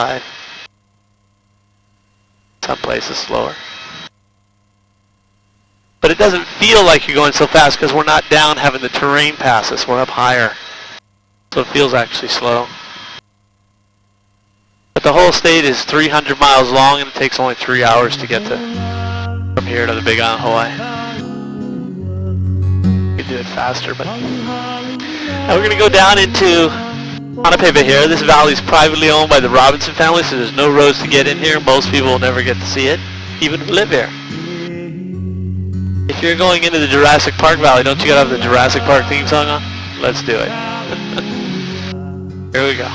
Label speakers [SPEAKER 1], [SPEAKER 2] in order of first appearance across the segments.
[SPEAKER 1] 5. Some places slower. But it doesn't feel like you're going so fast because we're not down having the terrain pass us. We're up higher. So it feels actually slow. But the whole state is 300 miles long and it takes only 3 hours to get from here to the Big Island, Hawaii. You can do it faster, but... Now we're going to go down into Anapepe here. This valley is privately owned by the Robinson family, so there's no roads to get in here. Most people will never get to see it, even who live here. If you're going into the Jurassic Park Valley, don't you gotta have the Jurassic Park theme song on? Let's do it. Here we go.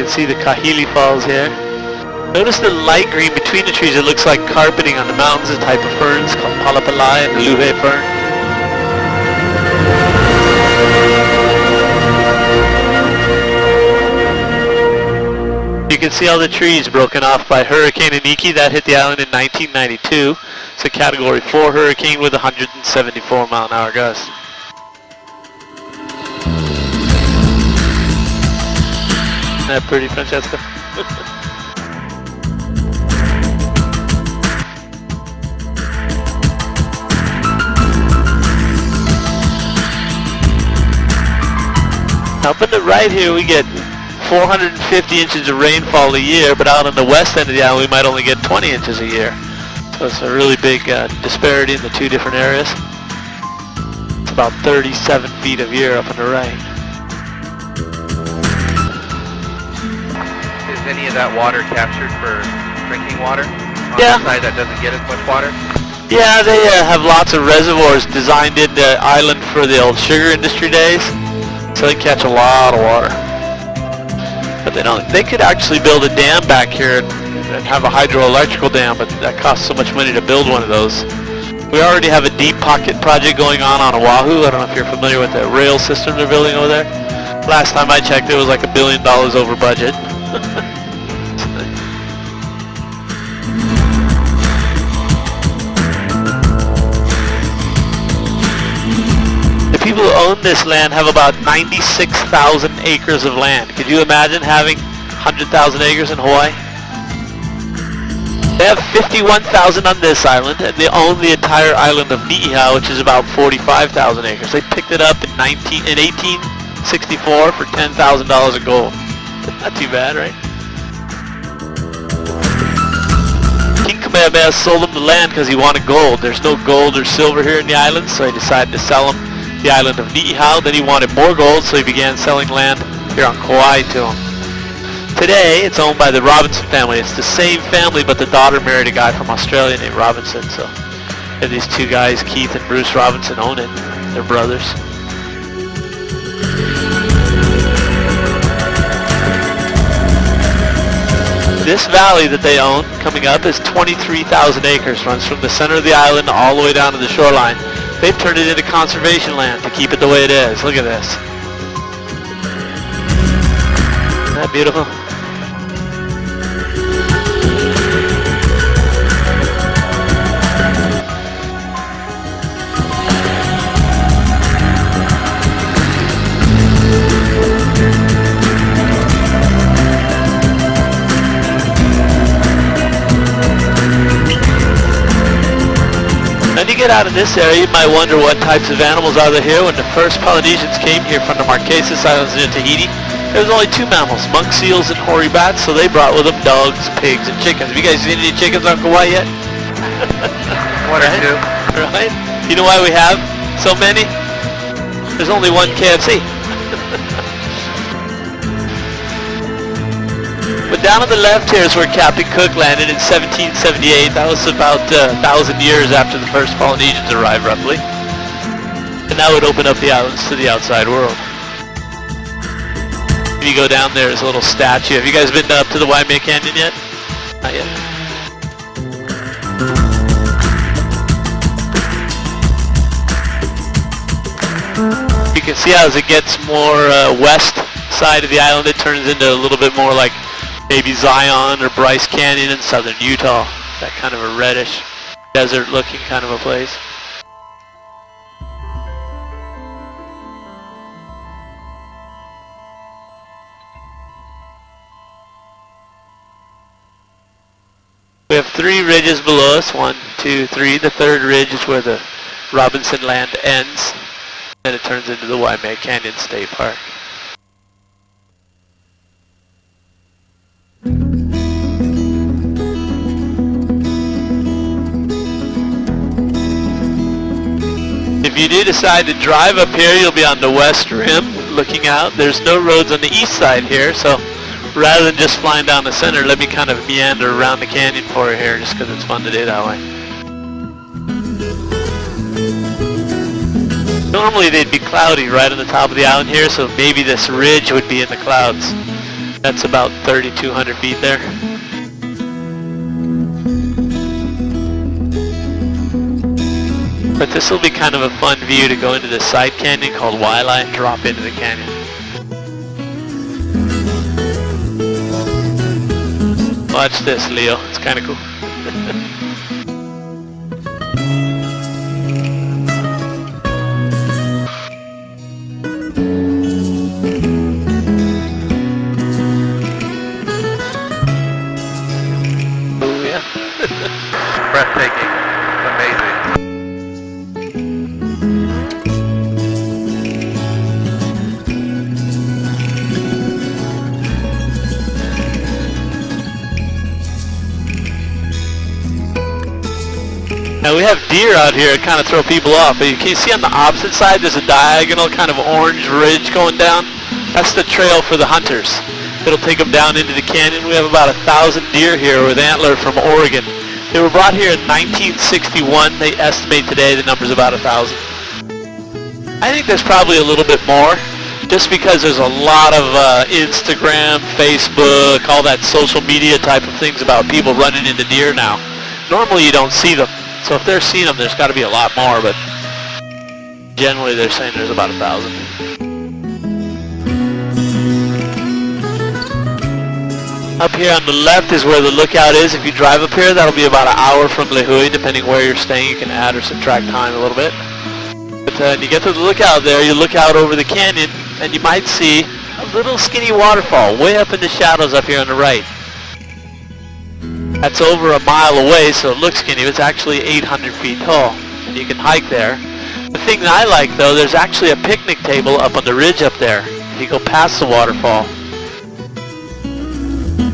[SPEAKER 1] See the Kahili Falls here. Notice the light green between the trees. It looks like carpeting on the mountains, a type of ferns called Palapalai and the Luhe fern. You can see all the trees broken off by Hurricane Iniki that hit the island in 1992. It's a Category 4 hurricane with 174 mile an hour gusts. Isn't that pretty, Francesca? Up in the right here we get 450 inches of rainfall a year, but out on the west end of the island we might only get 20 inches a year. So it's a really big disparity in the two different areas. It's about 37 feet of year up on the right.
[SPEAKER 2] Any of that water captured for drinking water on
[SPEAKER 1] the
[SPEAKER 2] side that doesn't get as much water?
[SPEAKER 1] Yeah, they have lots of reservoirs designed in the island for the old sugar industry days, so they catch a lot of water. But they don't. They could actually build a dam back here and have a hydroelectrical dam, but that costs so much money to build one of those. We already have a deep pocket project going on Oahu. I don't know if you're familiar with the rail system they're building over there. Last time I checked, it was like $1 billion over budget. The people who own this land have about 96,000 acres of land. Could you imagine having 100,000 acres in Hawaii? They have 51,000 on this island, and they own the entire island of Ni'ihau, which is about 45,000 acres. They picked it up in 1864 for $10,000 of gold. Not too bad, right? King Kamehameha sold them the land because he wanted gold. There's no gold or silver here in the island, so he decided to sell them the island of Ni'ihau. Then he wanted more gold, so he began selling land here on Kauai to them. Today, it's owned by the Robinson family. It's the same family, but the daughter married a guy from Australia named Robinson. So, and these two guys, Keith and Bruce Robinson, own it. They're brothers. This valley that they own coming up is 23,000 acres, runs from the center of the island all the way down to the shoreline. They've turned it into conservation land to keep it the way it is. Look at this. Isn't that beautiful? When you get out of this area, you might wonder what types of animals are there here. When the first Polynesians came here from the Marquesas Islands near Tahiti, there was only 2 mammals, monk seals and hoary bats, so they brought with them dogs, pigs, and chickens. Have you guys seen any chickens on Kauai yet?
[SPEAKER 2] One or two.
[SPEAKER 1] Right? You know why we have so many? There's only one KFC. But down on the left here is where Captain Cook landed in 1778. That was about 1,000 years after the first Polynesians arrived, roughly. And that would open up the islands to the outside world. If you go down there, there's a little statue. Have you guys been up to the Waimea Canyon yet? Not yet. You can see how as it gets more west side of the island, it turns into a little bit more like maybe Zion or Bryce Canyon in southern Utah. That kind of a reddish, desert looking kind of a place. We have 3 ridges below us, 1, 2, 3. The third ridge is where the Robinson Land ends, and it turns into the Waimea Canyon State Park. If you do decide to drive up here, you'll be on the west rim looking out. There's no roads on the east side here, so rather than just flying down the center, let me kind of meander around the canyon for you here just because it's fun to do that way. Normally they'd be cloudy right on the top of the island here, so maybe this ridge would be in the clouds. That's about 3,200 feet there. But this will be kind of a fun view to go into this side canyon called Wailea and drop into the canyon. Watch this, Leo. It's kind of cool. Oh, yeah.
[SPEAKER 2] Breathtaking. Amazing.
[SPEAKER 1] Now we have deer out here that kind of throw people off, but you can see on the opposite side there's a diagonal kind of orange ridge going down. That's the trail for the hunters. It'll take them down into the canyon. We have about 1,000 deer here with antler from Oregon. They were brought here in 1961. They estimate today the number's about 1,000. I think there's probably a little bit more, just because there's a lot of Instagram, Facebook, all that social media type of things about people running into deer now. Normally you don't see them. So if they're seeing them, there's got to be a lot more, but generally they're saying there's about 1,000. Up here on the left is where the lookout is. If you drive up here, that'll be about an hour from Lehui, depending where you're staying. You can add or subtract time a little bit. But when you get to the lookout there, you look out over the canyon, and you might see a little skinny waterfall way up in the shadows up here on the right. That's over a mile away, so it looks skinny. It's actually 800 feet tall, and you can hike there. The thing that I like, though, there's actually a picnic table up on the ridge up there. You go past the waterfall.